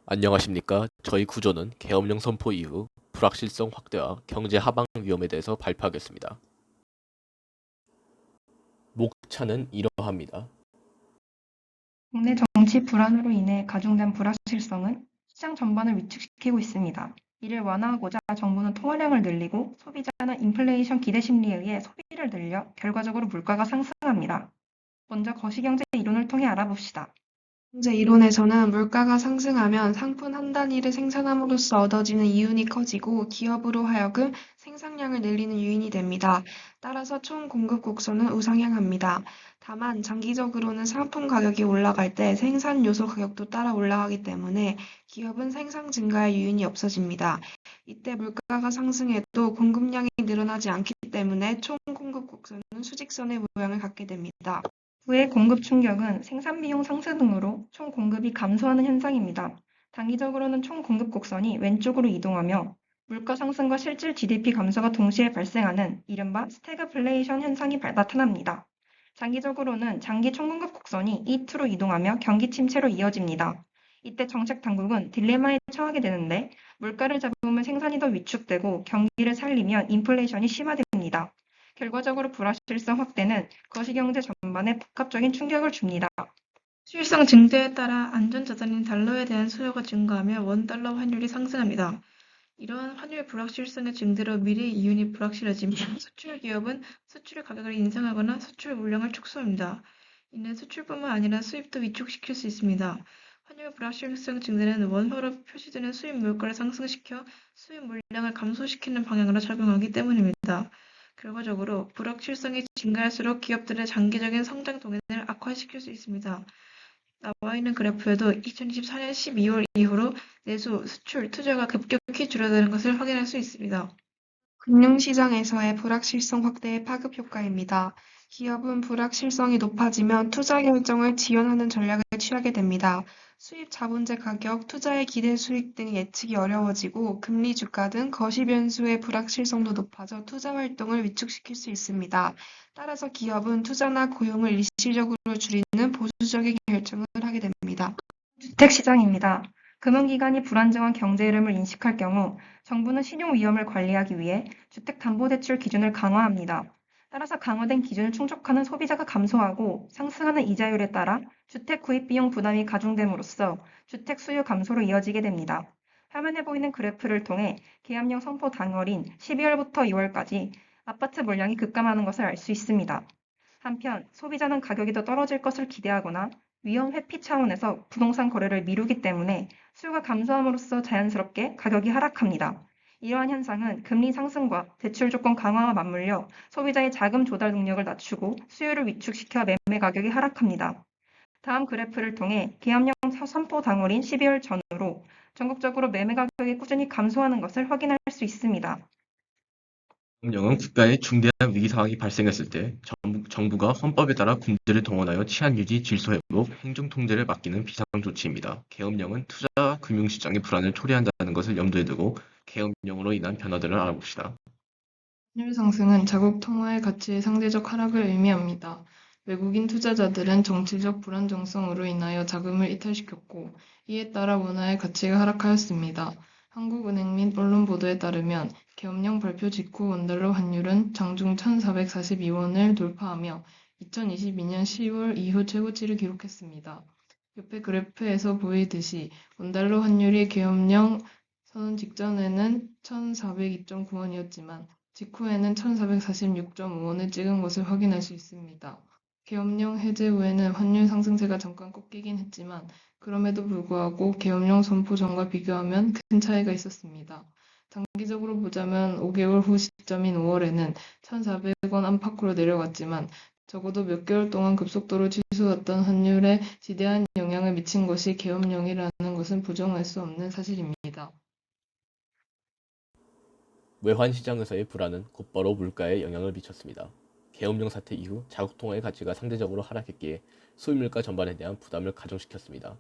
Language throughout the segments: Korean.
안녕하십니까. 저희 구조는 계엄령 선포 이후 불확실성 확대와 경제 하방 위험에 대해서 발표하겠습니다. 목차는 이러합니다. 국내 정치 불안으로 인해 가중된 불확실성은 시장 전반을 위축시키고 있습니다. 이를 완화하고자 정부는 통화량을 늘리고 소비자는 인플레이션 기대 심리에 의해 소비를 늘려 결과적으로 물가가 상승합니다. 먼저 거시경제 이론을 통해 알아봅시다. 경제 이론에서는 물가가 상승하면 상품 한 단위를 생산함으로써 얻어지는 이윤이 커지고 기업으로 하여금 생산량을 늘리는 요인이 됩니다. 따라서 총 공급 곡선은 우상향합니다. 다만 장기적으로는 상품 가격이 올라갈 때 생산 요소 가격도 따라 올라가기 때문에 기업은 생산 증가의 요인이 없어집니다. 이때 물가가 상승해도 공급량이 늘어나지 않기 때문에 총 공급 곡선은 수직선의 모양을 갖게 됩니다. 후의 공급 충격은 생산 비용 상승 등으로 총 공급이 감소하는 현상입니다. 단기적으로는 총 공급 곡선이 왼쪽으로 이동하며 물가 상승과 실질 GDP 감소가 동시에 발생하는 이른바 스태그플레이션 현상이 나타납니다. 장기적으로는 장기 총공급 곡선이 이투로 이동하며 경기 침체로 이어집니다. 이때 정책 당국은 딜레마에 처하게 되는데 물가를 잡으면 생산이 더 위축되고 경기를 살리면 인플레이션이 심화됩니다. 결과적으로 불확실성 확대는 거시경제 전반에 복합적인 충격을 줍니다. 수익성 증대에 따라 안전자산인 달러에 대한 수요가 증가하며 원달러 환율이 상승합니다. 이러한 환율 불확실성의 증대로 미래 이윤이 불확실해지며 수출 기업은 수출 가격을 인상하거나 수출 물량을 축소합니다. 이는 수출뿐만 아니라 수입도 위축시킬 수 있습니다. 환율 불확실성 증대는 원화로 표시되는 수입 물가를 상승시켜 수입 물량을 감소시키는 방향으로 작용하기 때문입니다. 결과적으로 불확실성이 증가할수록 기업들의 장기적인 성장 동향을 악화시킬 수 있습니다. 나와 있는 그래프에도 2024년 12월 이후로 내수, 수출, 투자가 급격히 줄어드는 것을 확인할 수 있습니다. 금융시장에서의 불확실성 확대의 파급 효과입니다. 기업은 불확실성이 높아지면 투자 결정을 지연하는 전략을 취하게 됩니다. 수입 자본재 가격, 투자의 기대 수익 등 예측이 어려워지고 금리 주가 등 거시 변수의 불확실성도 높아져 투자 활동을 위축시킬 수 있습니다. 따라서 기업은 투자나 고용을 일시적으로 줄이는 보수적인 결정을 하게 됩니다. 주택시장입니다. 금융기관이 불안정한 경제 흐름을 인식할 경우 정부는 신용 위험을 관리하기 위해 주택담보대출 기준을 강화합니다. 따라서 강화된 기준을 충족하는 소비자가 감소하고 상승하는 이자율에 따라 주택 구입 비용 부담이 가중됨으로써 주택 수요 감소로 이어지게 됩니다. 화면에 보이는 그래프를 통해 계엄령 선포 당월인 12월부터 2월까지 아파트 물량이 급감하는 것을 알 수 있습니다. 한편 소비자는 가격이 더 떨어질 것을 기대하거나 위험 회피 차원에서 부동산 거래를 미루기 때문에 수요가 감소함으로써 자연스럽게 가격이 하락합니다. 이러한 현상은 금리 상승과 대출 조건 강화와 맞물려 소비자의 자금 조달 능력을 낮추고 수요를 위축시켜 매매 가격이 하락합니다. 다음 그래프를 통해 계엄령 선포 당월인 12월 전후로 전국적으로 매매 가격이 꾸준히 감소하는 것을 확인할 수 있습니다. 계엄령은 국가에 중대한 위기 상황이 발생했을 때 정부가 헌법에 따라 군대를 동원하여 치안 유지, 질서 회복, 행정 통제를 맡기는 비상 조치입니다. 계엄령은 투자와 금융시장의 불안을 초래한다는 것을 염두에 두고 계엄령으로 인한 변화들을 알아봅시다. 환율 상승은 자국 통화의 가치의 상대적 하락을 의미합니다. 외국인 투자자들은 정치적 불안정성으로 인하여 자금을 이탈시켰고, 이에 따라 원화의 가치가 하락하였습니다. 한국은행 및 언론 보도에 따르면 계엄령 발표 직후 원달러 환율은 장중 1,442원을 돌파하며 2022년 10월 이후 최고치를 기록했습니다. 옆의 그래프에서 보이듯이 원달러 환율이 계엄령 선언 직전에는 1,402.9원이었지만 직후에는 1,446.5원을 찍은 것을 확인할 수 있습니다. 계엄령 해제 후에는 환율 상승세가 잠깐 꺾이긴 했지만 그럼에도 불구하고 계엄령 선포 전과 비교하면 큰 차이가 있었습니다. 단기적으로 보자면 5개월 후 시점인 5월에는 1,400원 안팎으로 내려갔지만 적어도 몇 개월 동안 급속도로 치솟았던 환율에 지대한 영향을 미친 것이 계엄령이라는 것은 부정할 수 없는 사실입니다. 외환시장에서의 불안은 곧바로 물가에 영향을 미쳤습니다. 계엄령 사태 이후 자국 통화의 가치가 상대적으로 하락했기에 소비 물가 전반에 대한 부담을 가중시켰습니다.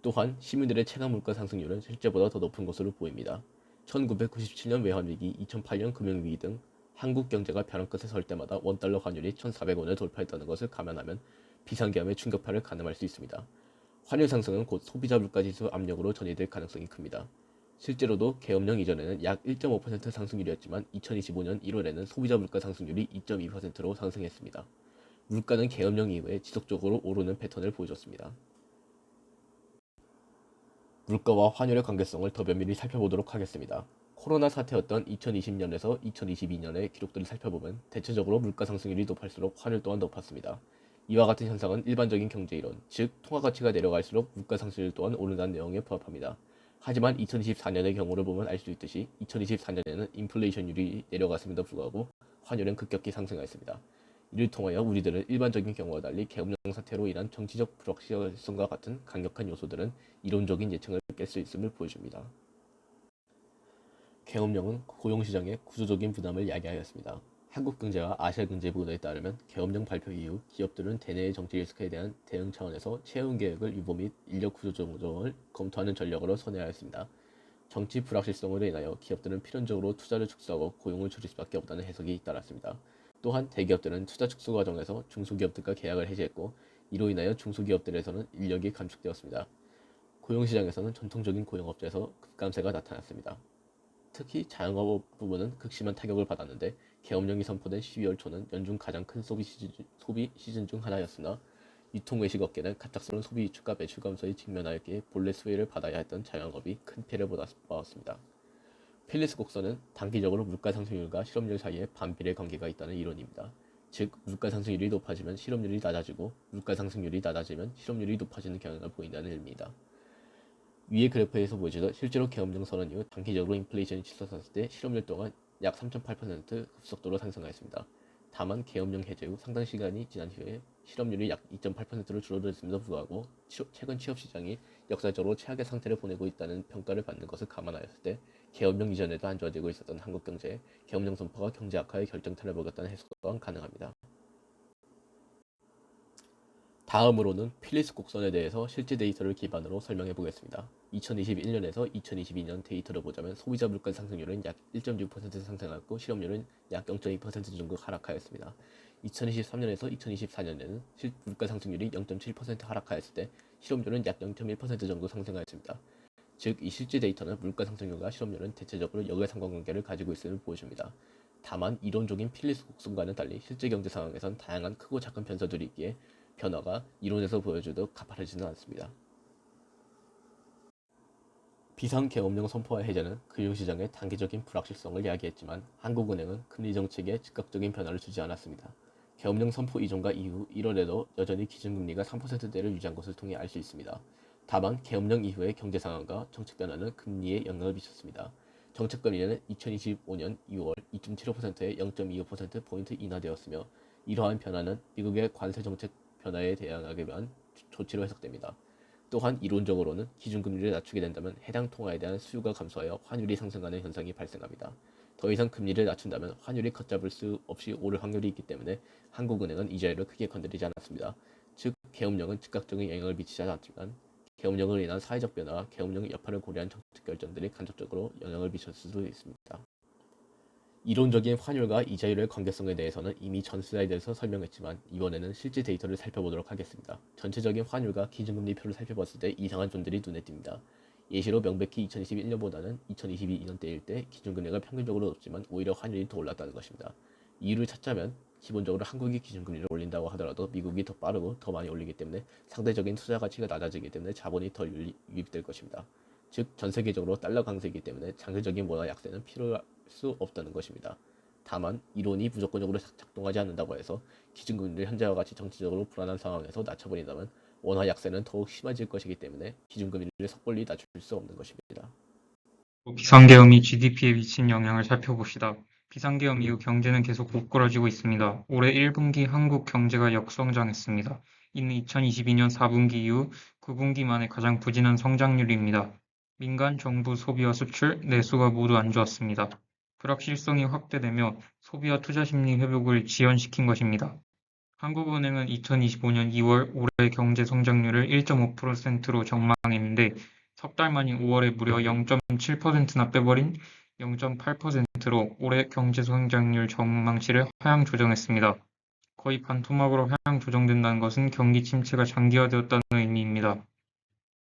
또한 시민들의 체감 물가 상승률은 실제보다 더 높은 것으로 보입니다. 1997년 외환위기, 2008년 금융위기 등 한국 경제가 벼랑 끝에 설 때마다 원달러 환율이 1,400원을 돌파했다는 것을 감안하면 비상계엄의 충격파를 가늠할 수 있습니다. 환율 상승은 곧 소비자 물가지수 압력으로 전이될 가능성이 큽니다. 실제로도 계엄령 이전에는 약 1.5% 상승률이었지만 2025년 1월에는 소비자 물가 상승률이 2.2%로 상승했습니다. 물가는 계엄령 이후에 지속적으로 오르는 패턴을 보여줬습니다. 물가와 환율의 관계성을 더 면밀히 살펴보도록 하겠습니다. 코로나 사태였던 2020년에서 2022년의 기록들을 살펴보면 대체적으로 물가 상승률이 높을수록 환율 또한 높았습니다. 이와 같은 현상은 일반적인 경제이론, 즉 통화 가치가 내려갈수록 물가 상승률 또한 오른다는 내용에 부합합니다. 하지만 2024년의 경우를 보면 알 수 있듯이 2024년에는 인플레이션율이 내려갔음에도 불구하고 환율은 급격히 상승하였습니다. 이를 통하여 우리들은 일반적인 경우와 달리 계엄령 사태로 인한 정치적 불확실성과 같은 강력한 요소들은 이론적인 예측을 깰 수 있음을 보여줍니다. 계엄령은 고용시장의 구조적인 부담을 야기하였습니다. 한국경제와 아시아경제보도에 따르면 계엄령 발표 이후 기업들은 대내의 정치 리스크에 대한 대응 차원에서 채용 계획을 유보 및 인력 구조 조정을 검토하는 전략으로 선회하였습니다. 정치 불확실성으로 인하여 기업들은 필연적으로 투자를 축소하고 고용을 줄일 수밖에 없다는 해석이 따랐습니다. 또한 대기업들은 투자 축소 과정에서 중소기업들과 계약을 해지했고 이로 인하여 중소기업들에서는 인력이 감축되었습니다. 고용시장에서는 전통적인 고용업체에서 급감세가 나타났습니다. 특히 자영업 부문은 극심한 타격을 받았는데 계엄령이 선포된 12월 초는 연중 가장 큰 소비 시즌 중 하나였으나 유통외식 업계는 갑작스러운 소비 위축과 매출 감소에 직면하였기에 본래 수혜를 받아야 했던 자영업이 큰 피해를 보았습니다. 필리스 곡선은 단기적으로 물가 상승률과 실업률 사이에 반비례 관계가 있다는 이론입니다. 즉 물가 상승률이 높아지면 실업률이 낮아지고 물가 상승률이 낮아지면 실업률이 높아지는 경향을 보인다는 의미입니다. 위의 그래프에서 보여주듯 실제로 계엄령 선언 이후 단기적으로 인플레이션이 치솟았을 때 실업률 또한 약 3.8% 급속도로 상승하였습니다. 다만 계엄령 해제 후 상당 시간이 지난 후에 실업률이 약 2.8%로 줄어들었음에도 불구하고 최근 취업시장이 역사적으로 최악의 상태를 보내고 있다는 평가를 받는 것을 감안하였을 때 계엄령 이전에도 안 좋아지고 있었던 한국 경제에 계엄령 선포가 경제 악화의 결정타를 먹였다는 해석 또한 가능합니다. 다음으로는 필리스 곡선에 대해서 실제 데이터를 기반으로 설명해 보겠습니다. 2021년에서 2022년 데이터를 보자면 소비자 물가 상승률은 약 1.6% 상승하였고 실업률은 약 0.2% 정도 하락하였습니다. 2023년에서 2024년에는 물가 상승률이 0.7% 하락하였을 때 실업률은 약 0.1% 정도 상승하였습니다. 즉, 이 실제 데이터는 물가 상승률과 실업률은 대체적으로 역외상관관계를 가지고 있음을 보여줍니다. 다만 이론적인 필리스 곡선과는 달리 실제 경제 상황에선 다양한 크고 작은 변수들이 있기에 변화가 이론에서 보여주듯 가파르지는 않습니다. 비상계엄령 선포와 해제는 금융시장의 단기적인 불확실성을 야기했지만 한국은행은 금리 정책에 즉각적인 변화를 주지 않았습니다. 계엄령 선포 이전과 이후 1월에도 여전히 기준금리가 3%대를 유지한 것을 통해 알 수 있습니다. 다만 계엄령 이후의 경제 상황과 정책 변화는 금리에 영향을 미쳤습니다. 정책금리는 2025년 2월 2.75%에 0.25%포인트 인하되었으며 이러한 변화는 미국의 관세 정책 변화에 대응하기 위한 조치로 해석됩니다. 또한 이론적으로는 기준금리를 낮추게 된다면 해당 통화에 대한 수요가 감소하여 환율이 상승하는 현상이 발생합니다. 더 이상 금리를 낮춘다면 환율이 걷잡을 수 없이 오를 확률이 있기 때문에 한국은행은 이 자리를 크게 건드리지 않았습니다. 즉, 계엄령은 즉각적인 영향을 미치지 않았지만 계엄령으로 인한 사회적 변화와 계엄령의 여파를 고려한 정책 결정들이 간접적으로 영향을 미칠 수도 있습니다. 이론적인 환율과 이자율의 관계성에 대해서는 이미 전 슬라이드에서 설명했지만 이번에는 실제 데이터를 살펴보도록 하겠습니다. 전체적인 환율과 기준금리표를 살펴봤을 때 이상한 점들이 눈에 띕니다. 예시로 명백히 2021년보다는 2022년 때일 때 기준금리가 평균적으로 높지만 오히려 환율이 더 올랐다는 것입니다. 이유를 찾자면 기본적으로 한국이 기준금리를 올린다고 하더라도 미국이 더 빠르고 더 많이 올리기 때문에 상대적인 투자 가치가 낮아지기 때문에 자본이 더 유입될 것입니다. 즉, 전 세계적으로 달러 강세이기 때문에 장기적인 원화 약세는 필요할 수 없다는 것입니다. 다만 이론이 무조건적으로 작동하지 않는다고 해서 기준금리를 현재와 같이 정치적으로 불안한 상황에서 낮춰버린다면 원화 약세는 더욱 심해질 것이기 때문에 기준금리를 섣불리 낮출 수 없는 것입니다. 비상계엄이 GDP에 미친 영향을 살펴봅시다. 비상계엄 이후 경제는 계속 고꾸라지고 있습니다. 올해 1분기 한국 경제가 역성장했습니다. 이는 2022년 4분기 이후 9분기 만에 가장 부진한 성장률입니다. 민간, 정부, 소비와 수출, 내수가 모두 안 좋았습니다. 불확실성이 확대되며 소비와 투자 심리 회복을 지연시킨 것입니다. 한국은행은 2025년 2월 올해 경제 성장률을 1.5%로 전망했는데 석 달 만인 5월에 무려 0.7%나 빼버린 0.8%로 올해 경제 성장률 전망치를 하향 조정했습니다. 거의 반토막으로 하향 조정된다는 것은 경기 침체가 장기화되었다는 의미입니다.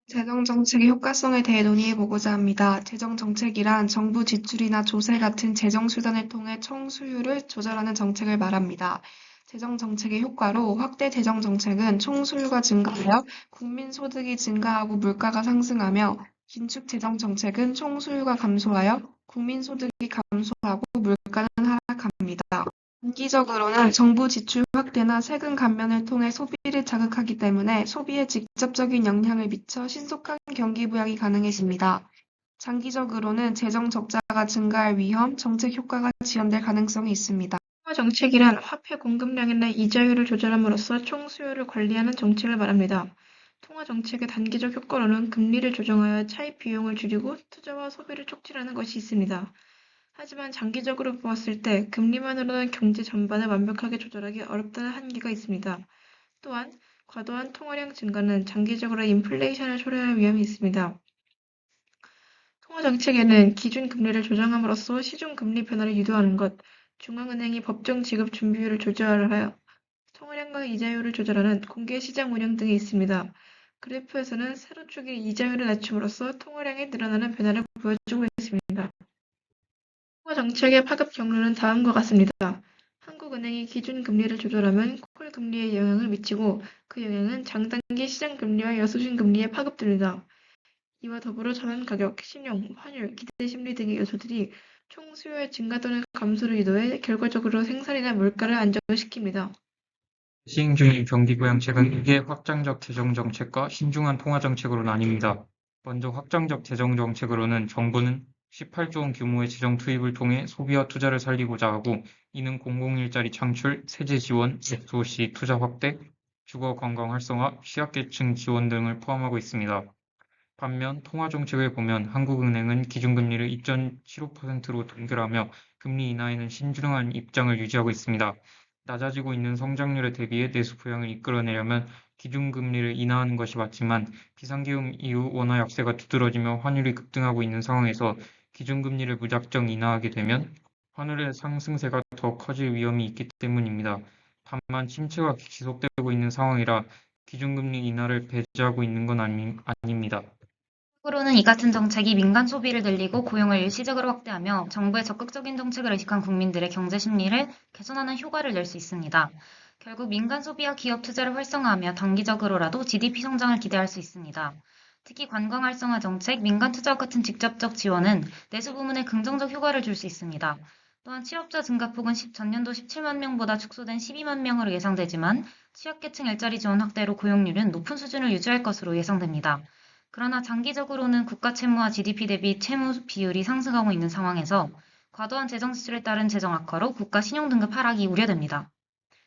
재정정책의 효과성에 대해 논의해보고자 합니다. 재정정책이란 정부 지출이나 조세 같은 재정수단을 통해 총수요를 조절하는 정책을 말합니다. 재정정책의 효과로 확대 재정정책은 총수요가 증가하여 국민소득이 증가하고 물가가 상승하며 긴축 재정정책은 총수요가 감소하여 국민소득이 감소하고 물가는 하락합니다. 단기적으로는 정부 지출 확대나 세금 감면을 통해 소비를 자극하기 때문에 소비에 직접적인 영향을 미쳐 신속한 경기 부양이 가능해집니다. 장기적으로는 재정 적자가 증가할 위험, 정책 효과가 지연될 가능성이 있습니다. 통화 정책이란 화폐 공급량이나 이자율을 조절함으로써 총 수요를 관리하는 정책을 말합니다. 통화 정책의 단기적 효과로는 금리를 조정하여 차입 비용을 줄이고 투자와 소비를 촉진하는 것이 있습니다. 하지만 장기적으로 보았을 때 금리만으로는 경제 전반을 완벽하게 조절하기 어렵다는 한계가 있습니다. 또한 과도한 통화량 증가는 장기적으로 인플레이션을 초래할 위험이 있습니다. 통화 정책에는 기준 금리를 조정함으로써 시중 금리 변화를 유도하는 것, 중앙은행이 법정 지급 준비율을 조절하여 통화량과 이자율을 조절하는 공개 시장 운영 등이 있습니다. 그래프에서는 세로 축이 이자율을 낮춤으로써 통화량이 늘어나는 변화를 보여주고 있습니다. 통화 정책의 파급 경로는 다음과 같습니다. 한국은행이 기준 금리를 조절하면 콜 금리에 영향을 미치고 그 영향은 장단기 시장 금리와 여수신 금리에 파급됩니다. 이와 더불어 자산 가격, 신용, 환율, 기대 심리 등의 요소들이 총 수요의 증가 또는 감소를 유도해 결과적으로 생산이나 물가를 안정시킵니다. 시행 중인 경기 부양책은 크게 확장적 재정 정책과 신중한 통화 정책으로 나뉩니다. 먼저 확장적 재정 정책으로는 정부는 18조 원 규모의 재정 투입을 통해 소비와 투자를 살리고자 하고, 이는 공공일자리 창출, 세제 지원, SOC 투자 확대, 주거 관광 활성화, 취약계층 지원 등을 포함하고 있습니다. 반면 통화 정책을 보면 한국은행은 기준금리를 2.75%로 동결하며 금리 인하에는 신중한 입장을 유지하고 있습니다. 낮아지고 있는 성장률에 대비해 내수 부양을 이끌어내려면 기준금리를 인하하는 것이 맞지만, 비상계엄 이후 원화 약세가 두드러지며 환율이 급등하고 있는 상황에서 기준금리를 무작정 인하하게 되면 환율의 상승세가 더 커질 위험이 있기 때문입니다. 다만 침체가 지속되고 있는 상황이라 기준금리 인하를 배제하고 있는 건 아닙니다. 한국으로는 이 같은 정책이 민간 소비를 늘리고 고용을 일시적으로 확대하며 정부의 적극적인 정책을 의식한 국민들의 경제 심리를 개선하는 효과를 낼 수 있습니다. 결국 민간 소비와 기업 투자를 활성화하며 단기적으로라도 GDP 성장을 기대할 수 있습니다. 특히 관광 활성화 정책, 민간 투자와 같은 직접적 지원은 내수 부문에 긍정적 효과를 줄 수 있습니다. 또한 취업자 증가폭은 전년도 17만 명보다 축소된 12만 명으로 예상되지만 취약계층 일자리 지원 확대로 고용률은 높은 수준을 유지할 것으로 예상됩니다. 그러나 장기적으로는 국가 채무와 GDP 대비 채무 비율이 상승하고 있는 상황에서 과도한 재정 지출에 따른 재정 악화로 국가 신용 등급 하락이 우려됩니다.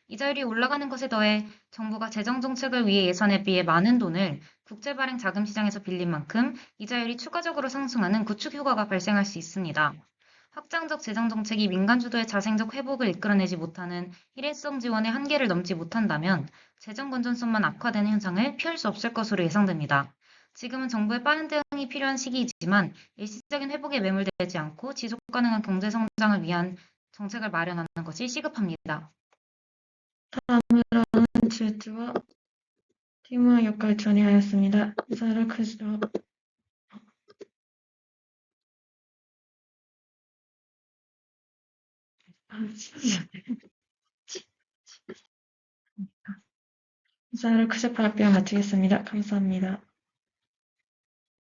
이자율이 올라가는 것에 더해 정부가 재정 정책을 위해 예산에 비해 많은 돈을 국제 발행 자금 시장에서 빌린 만큼 이자율이 추가적으로 상승하는 구축 효과가 발생할 수 있습니다. 확장적 재정 정책이 민간 주도의 자생적 회복을 이끌어내지 못하는 일회성 지원의 한계를 넘지 못한다면 재정 건전성만 악화되는 현상을 피할 수 없을 것으로 예상됩니다. 지금은 정부의 빠른 대응이 필요한 시기이지만 일시적인 회복에 매몰되지 않고 지속 가능한 경제 성장을 위한 정책을 마련하는 것이 시급합니다. 다음으로는 질투와 팀워크 역할을 전이하였습니다. 이사를 크죠. 이사를 크게 발표 마치겠습니다. 감사합니다.